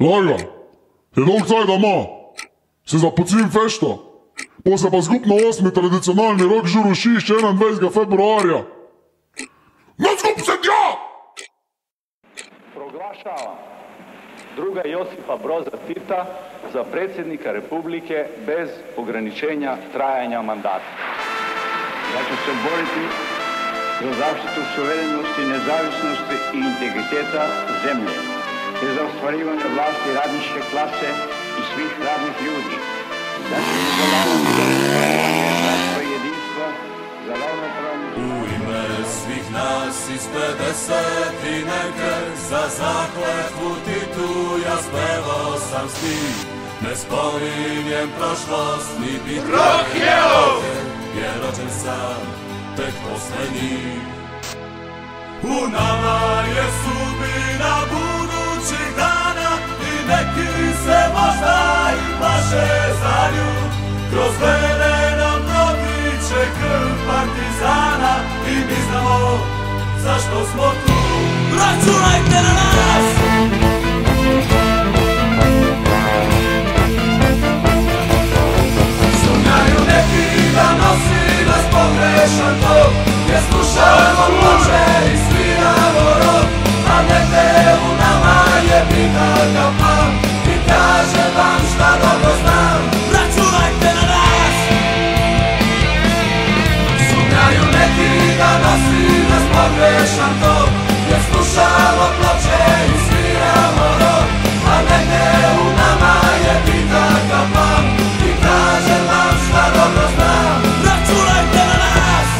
Laga, je dolg caj da ma. Se zapocim fešta. Po se pa zgup na 8. tradicionalni rok žuru šišće 21. februarja. Ne zgup se tja! Proglašavam druga Josipa Broza Tita za predsjednika Republike bez ograničenja trajanja mandata. Ja ću se boriti za zaštitu suverenosti, nezavisnosti i integriteta zemlje, te za ostvarivanje vlasti radničke klase i svih radnih ljudi. Ja ću se zalagati za svoje jedinstvo, za ravnopravnu... U ime svih nas iz 50 i neke, za zakletvu Titu ja spevao sam stih. Ne spominjem prošlost, ni bitke Rock Yellow! Jer rođen sam tek poslednji. U nama je sudbina budućih dana i neki se možda i plaše za nju. Kroz vene nam protiče krv partizana i mi znamo zašto smo tu. Računajte na nas! Sumnjaju neki da nosi nas pogrešan tok, jer slušamo ploče i sviramo rok, a negde u nama je bitaka plan i kažem vam šta dobro znam. Računajte na nas! Sumnjaju neki da nosi nas pogrešan tok, jer slušamo ploče i sviramo rok, a negde u nama je bitaka plan i kažem vam šta dobro znam. Računajte na nas!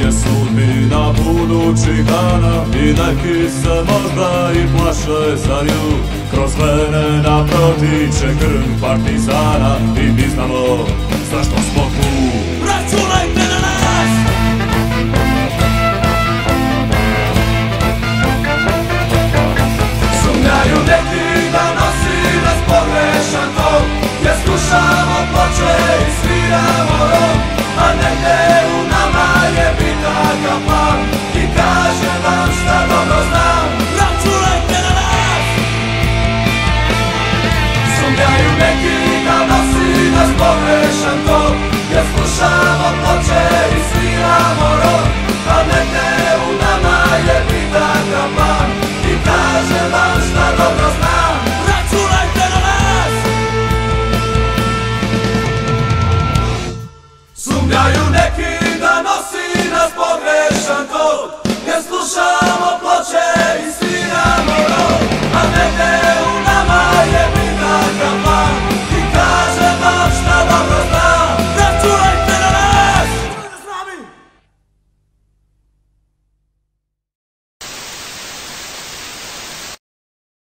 Je sudbina budućih dana i neki se možda i plaše za nju. Kroz vene nam protiče krv partizana i mi znamo zašto smo tu.